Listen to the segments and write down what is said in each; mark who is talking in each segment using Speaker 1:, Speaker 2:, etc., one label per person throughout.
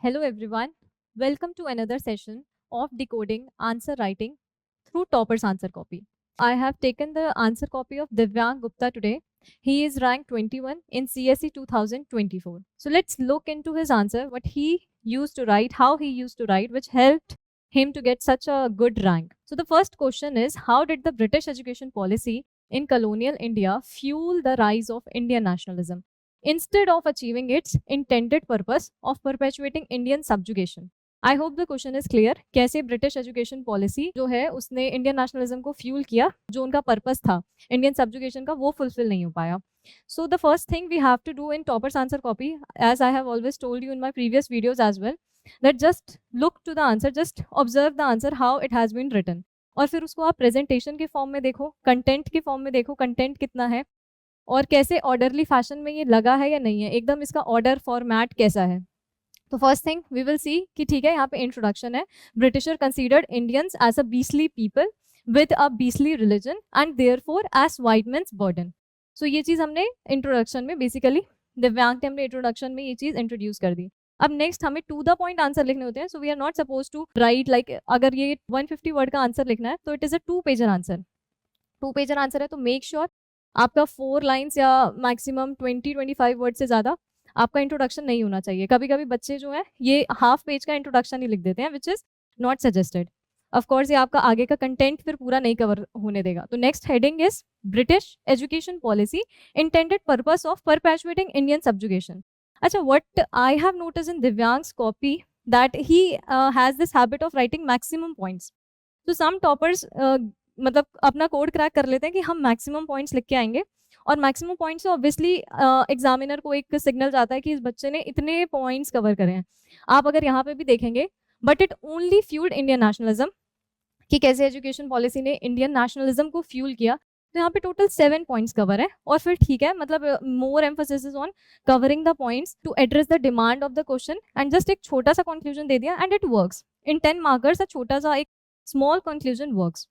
Speaker 1: Hello everyone, welcome to another session of decoding answer writing through Topper's answer copy. I have taken the answer copy of Divyang Gupta today. He is ranked 21 in CSE 2024. So let's look into his answer, what he used to write, how he used to write, which helped him to get such a good rank. So the first question is, how did the British education policy in colonial India fuel the rise of Indian nationalism instead of achieving its intended purpose of perpetuating Indian subjugation? I hope the question is clear. कैसे British education policy जो है उसने Indian nationalism को fuel किया, जो उनका purpose था Indian subjugation का वो फुलफिल नहीं हो पाया. So the first thing we have to do in toppers answer copy, as I have always told you in my previous videos as well, that just look to the answer, just observe the answer how it has been written, और फिर उसको आप presentation के form में देखो, content के form में देखो, कंटेंट कितना है और कैसे ऑर्डरली फैशन में ये लगा है या नहीं है, एकदम इसका ऑर्डर फॉर्मेट कैसा है. तो first thing we will see कि ठीक है, यहाँ पे इंट्रोडक्शन है, Britisher considered Indians as a beastly people with a beastly religion and therefore as white men's burden. So ये चीज़ हमने इंट्रोडक्शन में, बेसिकली दिव्यांग ने हमने इंट्रोडक्शन में ये चीज़ इंट्रोड्यूस कर दी. अब नेक्स्ट हमें टू द पॉइंट आंसर लिखने होते हैं. So we are not suppose to write like, अगर ये 150 वर्ड का आंसर लिखना है तो it is a 2 pager answer. 2 pager answer है तो मेक श्योर आपका 4 लाइन्स या मैक्सिमम 20-25 वर्ड से ज़्यादा आपका इंट्रोडक्शन नहीं होना चाहिए. कभी कभी बच्चे जो है ये हाफ पेज का इंट्रोडक्शन ही लिख देते हैं, which is not suggested. Of course ये आपका आगे का कंटेंट फिर पूरा नहीं कवर होने देगा. तो next heading is British education policy intended purpose of perpetuating Indian subjugation. अच्छा, what I have notice in Divyang's copy that he has this habit of writing maximum points. तो सम टॉपर्स मतलब अपना कोड क्रैक कर लेते हैं कि हम maximum points लिख के आएंगे, और मैक्सिमम पॉइंट्स से ऑब्वियसली एग्जामिनर को एक सिग्नल जाता है कि इस बच्चे ने इतने पॉइंट्स कवर करे हैं. आप अगर यहाँ पे भी देखेंगे, but it only fuelled Indian nationalism, कि कैसे एजुकेशन पॉलिसी ने इंडियन नेशनलिज्म को फ्यूल किया. तो यहाँ पे टोटल 7 पॉइंट्स कवर है, और फिर ठीक है, मतलब more emphasis is on covering the points to address the demand of the question, and just एक छोटा सा कंक्लूजन दे दिया and it works. In 10 markers छोटा सा एक small conclusion works.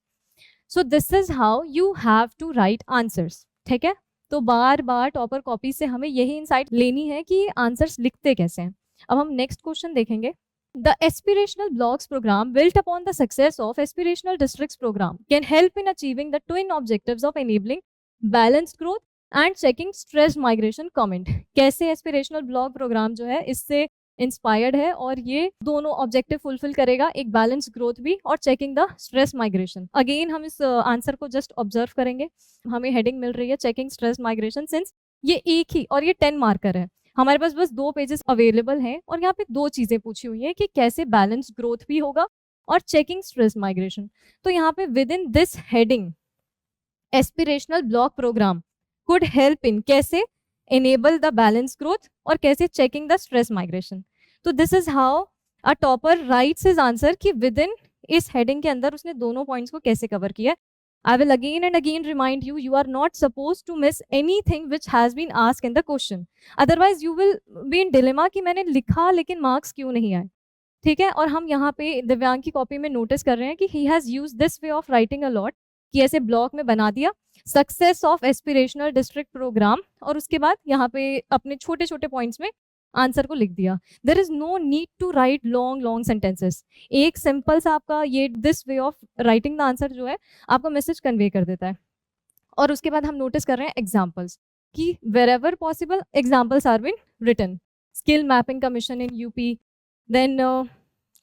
Speaker 1: So this is how you have to write answers. ठीक है, तो बार बार टॉपर कॉपी से हमें यही इंसाइट लेनी है कि आंसर्स लिखते कैसे हैं. अब हम नेक्स्ट क्वेश्चन देखेंगे. The aspirational blocks programme built upon the success of aspirational districts programme can help in achieving the twin objectives of enabling balanced growth and checking stress migration. Comment, कैसे aspirational block programme जो है इससे inspired है और ये दोनों objective fulfil करेगा, एक बैलेंस ग्रोथ भी और checking the stress migration. Again हम इस आंसर को जस्ट ऑब्जर्व करेंगे. हमें हेडिंग मिल रही है चेकिंग स्ट्रेस माइग्रेशन. सिंस ये एक ही और ये 10 मार्कर है, हमारे पास बस 2 पेजेस अवेलेबल हैं और यहाँ पे 2 चीजें पूछी हुई है कि कैसे बैलेंस ग्रोथ भी होगा और चेकिंग स्ट्रेस माइग्रेशन. तो यहाँ पे within this heading aspirational block programme could help in कैसे enable the balance growth और कैसे checking the stress migration. तो this is how a topper writes his answer कि within इस heading के अंदर उसने दोनों points को कैसे cover किया. I will again and again remind you, you are not supposed to miss anything which has been asked in the question. Otherwise you will be in dilemma कि मैंने लिखा लेकिन marks क्यों नहीं आए. ठीक है, और हम यहाँ पे दिव्यांग की कॉपी में नोटिस कर रहे हैं कि he has used this way of writing a lot, कि ऐसे ब्लॉक में बना दिया success of aspirational district programme, और उसके बाद यहाँ पे अपने छोटे छोटे पॉइंट्स में आंसर को लिख दिया. There is no need to write long long sentences. एक सिंपल सा आपका ये this way of writing the answer जो है आपका मैसेज कन्वे कर देता है. और उसके बाद हम नोटिस कर रहे हैं एग्जाम्पल्स कि wherever possible examples are been written. Skill mapping commission in UP, then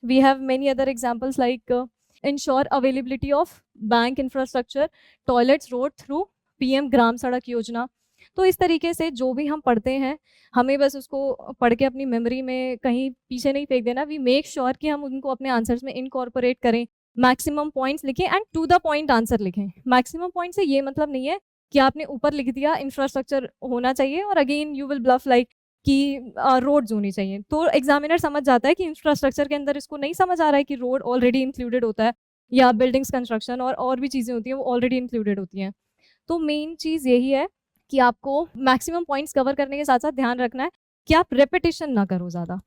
Speaker 1: we have many other examples like ensure availability of bank infrastructure, toilets, road through PM Gram Sadak Yojana. तो इस तरीके से जो भी हम पढ़ते हैं हमें बस उसको पढ़ के अपनी मेमोरी में कहीं पीछे नहीं फेंक देना. वी मेक श्योर कि हम उनको अपने आंसर्स में इनकॉर्पोरेट करें, मैक्सिमम पॉइंट्स लिखें and to the point answer लिखें. मैक्सिमम पॉइंट से ये मतलब नहीं है कि आपने ऊपर लिख दिया इंफ्रास्ट्रक्चर होना चाहिए और again you will bluff like कि रोड्स होनी चाहिए. तो एग्जामिनर समझ जाता है कि इंफ्रास्ट्रक्चर के अंदर इसको नहीं समझ आ रहा है कि रोड ऑलरेडी इंक्लूडेड होता है या बिल्डिंग्स कंस्ट्रक्शन और भी चीज़ें होती हैं वो ऑलरेडी इंक्लूडेड होती हैं. तो मेन चीज़ यही है कि आपको मैक्सिमम पॉइंट्स कवर करने के साथ साथ ध्यान रखना है कि आप रेपिटेशन ना करो ज़्यादा.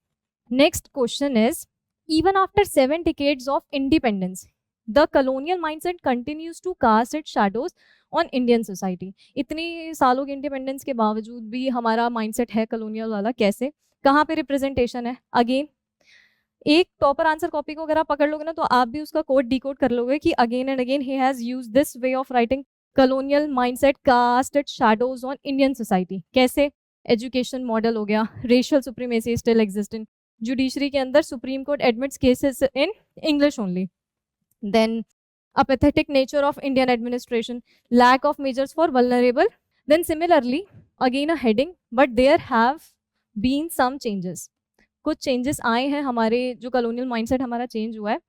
Speaker 1: Next question is, even after 7 decades of independence the colonial mindset continues to cast its shadows on Indian society. इतनी सालों के इंडिपेंडेंस के बावजूद भी हमारा माइंडसेट है कलोनियल वाला। कैसे, कहाँ पे रिप्रेजेंटेशन है? अगेन एक टॉपर आंसर कॉपी को अगर आप पकड़ लोगे ना तो आप भी उसका कोड डिकोड कर लोगे कि again and again he has used this way of writing colonial mindset cast its shadows on Indian society. कैसे? एजुकेशन मॉडल हो गया, racial supremacy still existing, judiciary के अंदर Supreme Court admits cases in English only, then apathetic nature of Indian administration, lack of measures for vulnerable. Then similarly, again a heading, but there have been some changes. कुछ changes आए हैं, हमारे जो colonial mindset हमारा change हुआ है,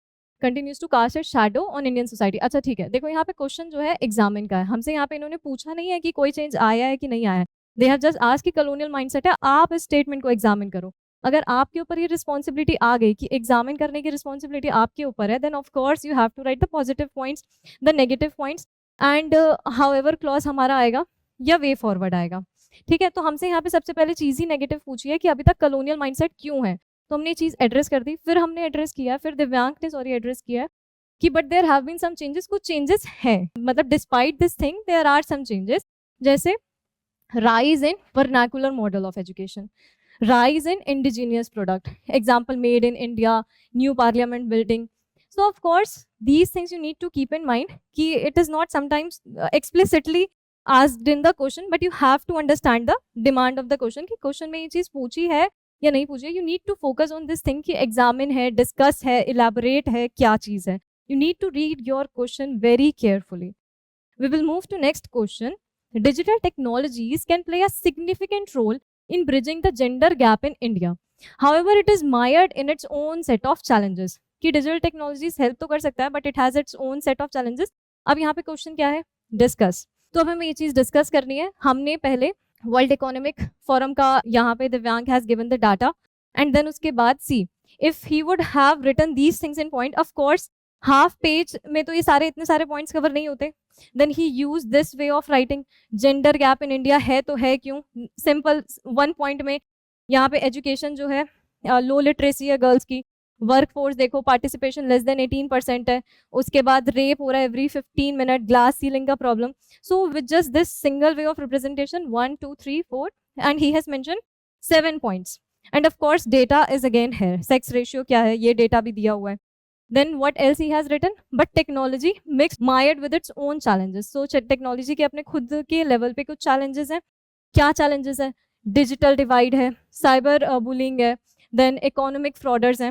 Speaker 1: continues to cast it shadow on Indian society. अच्छा ठीक है, देखो यहाँ पे क्वेश्चन जो है एग्जामिन का है, हमसे यहाँ पे इन्होंने पूछा नहीं है कि कोई चेंज आया है कि नहीं आया है। दे हैव जस्ट आस्क्ड कि कलोनियल माइंडसेट है, आप इस स्टेटमेंट को एग्जामिन करो। अगर आपके ऊपर ये रिस्पॉन्सिबिलिटी आ गई कि एग्जामिन करने की रिस्पॉन्सिबिलिटी आपके ऊपर है, then of course you have to write the positive points, the negative points and however clause हमारा आएगा या वे फॉरवर्ड आएगा। ठीक है, तो हमसे यहाँ पे सबसे पहले चीज़ ही नेगेटिव पूछी है कि अभी तक कलोनियल माइंडसेट क्यों है, तो हमने ये चीज़ एड्रेस कर दी। फिर हमने एड्रेस किया, फिर दिव्यांग ने सॉरी एड्रेस किया है कि but there have been some changes, कुछ चेंजेस हैं, मतलब despite this thing there are some changes, जैसे rise in vernacular model of education, rise in indigenous product, example made in India, new parliament building. So of course these things you need to keep in mind ki it is not sometimes explicitly asked in the question, but you have to understand the demand of the question ki question mein ye cheez पूछी है या नहीं पूछी है। You need to focus on this thing कि examine है, discuss है, elaborate है, क्या चीज़ है। You need to read your question very carefully. We will move to next question. Digital technologies can play a significant role in bridging the gender gap in India. However, it is mired in its own set of challenges. कि digital technologies help तो कर सकता है, but it has its own set of challenges. अब यहाँ पे question क्या है? डिस्कस। तो अब हमें ये चीज़ डिस्कस करनी है। हमने पहले वर्ल्ड इकोनॉमिक फोरम का यहाँ पे दिव्यांग has given the data, and then उसके बाद see if he would have written these things in point, of course half page में तो ये सारे इतने सारे पॉइंट्स कवर नहीं होते। Then he use this way of writing, gender gap in India है तो है क्यों, सिंपल वन पॉइंट में यहाँ पे एजुकेशन जो है लो लिटरेसी है गर्ल्स की, वर्क फोर्स देखो पार्टिसिपेशन लेस देन 18% है, उसके बाद रेप हो रहा है एवरी 15 मिनट, ग्लास सीलिंग का problem. So with just this single way of representation 1 2 3 4 and he has mention 7 points, end of course data is again है, सेक्स रेशियो क्या है ये डेटा भी दिया हुआ है। Then what else he has written? But technology mixed mired with its own challenges. So technology के अपने खुद के लेवल पे कुछ challenges हैं। क्या challenges हैं? Digital divide है, cyber bullying है, then economic frauders हैं,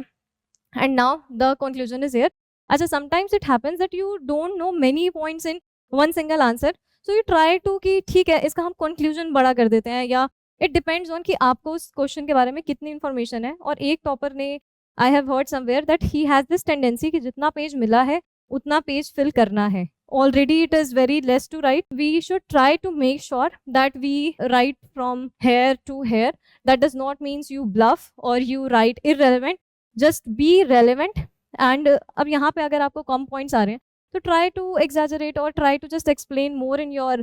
Speaker 1: and now the conclusion is here. अच्छा, sometimes it happens that you don't know many points in one single answer, so you try to कि ठीक है इसका हम conclusion बड़ा कर देते हैं, या it depends on कि आपको उस question के बारे में कितनी information है। और एक टॉपर ने I have heard somewhere that he has this tendency कि जितना पेज मिला है उतना पेज फिल करना है। Already it is very less to write. We should try to make sure that we write from here to here. That does not means you bluff or you write irrelevant. Just be relevant. And अब यहाँ पे अगर आपको कम points आ रहे हैं तो try to exaggerate or try to just explain more in your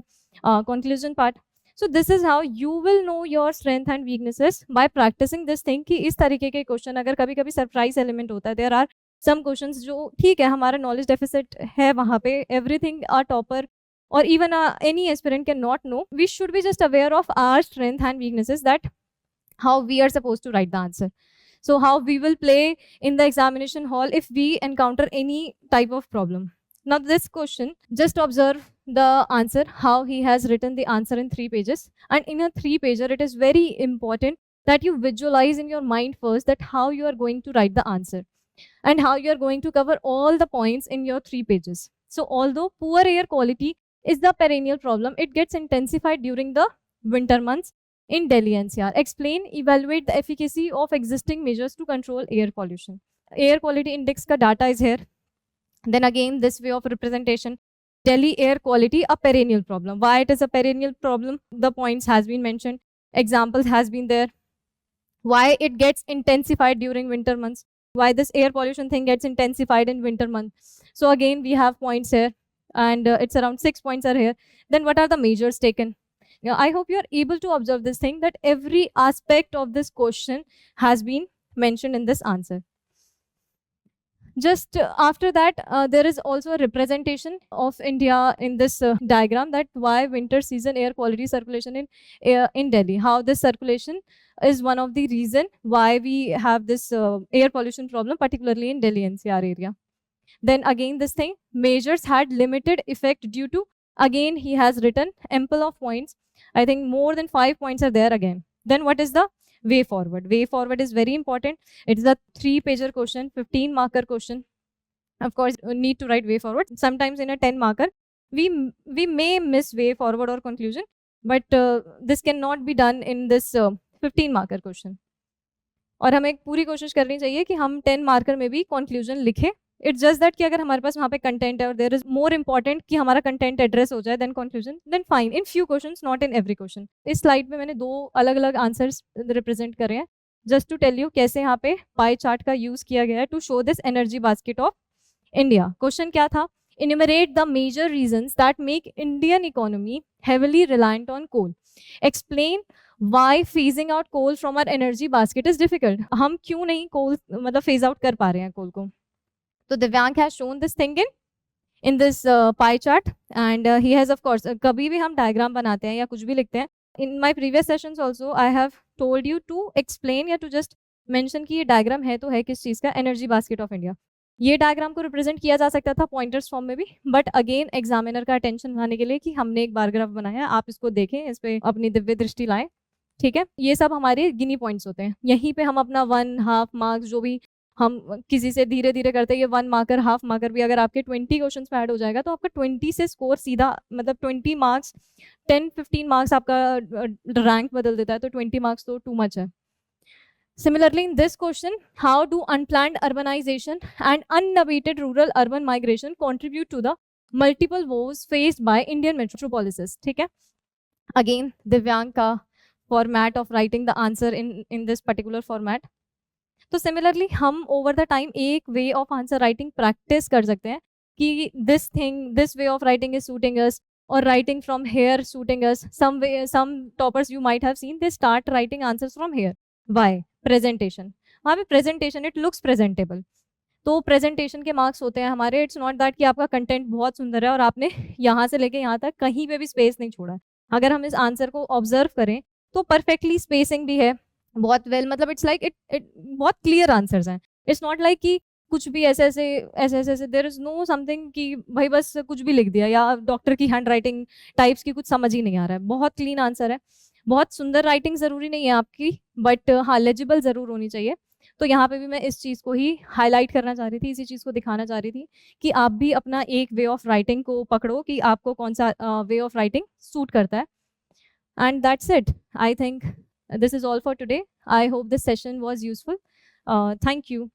Speaker 1: conclusion part. So this is how you will know your strength and weaknesses by practicing this thing कि इस तरीके के क्वेश्चन अगर कभी कभी सरप्राइज एलिमेंट होता है, there are some questions जो ठीक है हमारा नॉलेज डेफिसिट है वहाँ पे, everything a topper or even any aspirant can not know. We should be just aware of our strength and weaknesses, that how we are supposed to write the answer. So how we will play in the examination hall if we encounter any type of problem. Now this question, just observe the answer, how he has written the answer in 3 pages. And in a 3-pager, it is very important that you visualize in your mind first that how you are going to write the answer and how you are going to cover all the points in your 3 pages. So although poor air quality is the perennial problem, it gets intensified during the winter months in Delhi NCR. Explain, evaluate the efficacy of existing measures to control air pollution. Air quality index ka data is here. Then again, this way of representation, Delhi air quality, a perennial problem. Why it is a perennial problem? The points has been mentioned. Examples has been there. Why it gets intensified during winter months. Why this air pollution thing gets intensified in winter months. So again, we have points here, and it's around 6 points are here. Then what are the measures taken? Yeah, I hope you are able to observe this thing, that every aspect of this question has been mentioned in this answer. Just after that, there is also a representation of India in this diagram, that why winter season air quality circulation in Delhi, how this circulation is one of the reason why we have this air pollution problem, particularly in Delhi NCR area. Then again, this thing, measures had limited effect due to, again he has written ample of points. I think more than 5 points are there again. Then what is the way forward? Way forward is very important. It is a 3-pager question, 15 marker question. Of course, we need to write way forward. Sometimes in a 10 marker, we may miss way forward or conclusion, but this cannot be done in this 15 marker question. और हमें पूरी कोशिश करनी चाहिए कि हम 10 marker में भी कंक्लूजन लिखें. इट्स जस्ट दैट कि अगर हमारे पास वहाँ पे कंटेंट है और देयर इज मोर इंपॉर्टेंट कि हमारा कंटेंट एड्रेस हो जाए then conclusion, then fine, in few questions, not in every question. इस स्लाइड में मैंने 2 अलग अलग आंसर्स रिप्रेजेंट करे हैं, जस्ट टू टेल यू कैसे यहाँ पे पाई चार्ट का यूज किया गया है to show this energy basket of India. Question क्या था? Enumerate the major reasons that make Indian economy heavily reliant on coal. Explain why phasing out coal from our energy basket is difficult. हम क्यों नहीं coal मतलब phase out कर पा रहे हैं coal को? तो दिव्यांग has shown this thing in this pie chart, and he has of course कभी भी हम diagram बनाते हैं या कुछ भी लिखते हैं, in my previous sessions also I have told you to explain या to just mention कि ये diagram है तो है किस चीज़ का? energy basket of India. ये डायग्राम को रिप्रेजेंट किया जा सकता था पॉइंटर्स फॉर्म में भी, बट अगेन एग्जामिनर का अटेंशन बनाने के लिए कि हमने एक बार ग्राफ बनाया है, आप इसको देखें, इस पे अपनी दिव्य दृष्टि लाएं. ठीक है, ये सब हमारे गिनी पॉइंट्स होते हैं. यहीं पे हम अपना 1/2 मार्क्स जो भी हम किसी से धीरे धीरे करते हैं, ये 1 मार्कर, हाफ मार्कर भी अगर आपके 20 क्वेश्चन पे ऐड हो जाएगा तो आपका 20 से स्कोर सीधा मतलब 20 मार्क्स, 10-15 मार्क्स आपका रैंक बदल देता है. तो 20 मार्क्स तो टू मच है. Similarly, in this question, how do unplanned urbanization and unabated rural-urban migration contribute to the multiple woes faced by Indian metropolises? ठीक है. Again, दिव्यांग का format of writing the answer in this particular format. तो similarly, हम over the time एक way of answer writing practice कर सकते हैं कि this way of writing is suiting us, or writing from here suiting us. Some toppers you might have seen, they start writing answers from here. Why? Presentation, वहाँ पे presentation, it looks presentable, तो presentation के marks होते हैं हमारे. It's not that कि आपका content बहुत सुंदर है और आपने यहाँ से लेके यहाँ तक कहीं पे भी स्पेस नहीं छोड़ा. अगर हम इस आंसर को ऑब्जर्व करें तो परफेक्टली स्पेसिंग भी है बहुत वेल, मतलब इट्स लाइक इट बहुत क्लियर आंसर्स हैं. इट्स नॉट लाइक कि कुछ भी ऐसे ऐसे देयर इज नो समथिंग कि भाई बस कुछ भी लिख दिया या डॉक्टर की हैंड राइटिंग टाइप्स की कुछ समझ ही नहीं आ रहा है. बहुत क्लीन आंसर है. बहुत सुंदर राइटिंग ज़रूरी नहीं है आपकी, बट हाँ लेजिबल ज़रूर होनी चाहिए. तो यहाँ पे भी मैं इस चीज़ को ही हाईलाइट करना चाह रही थी, इसी चीज़ को दिखाना चाह रही थी कि आप भी अपना एक वे ऑफ राइटिंग को पकड़ो कि आपको कौन सा वे ऑफ राइटिंग सूट करता है. And that's it. I think this is all for today. I hope this session was useful. Thank you.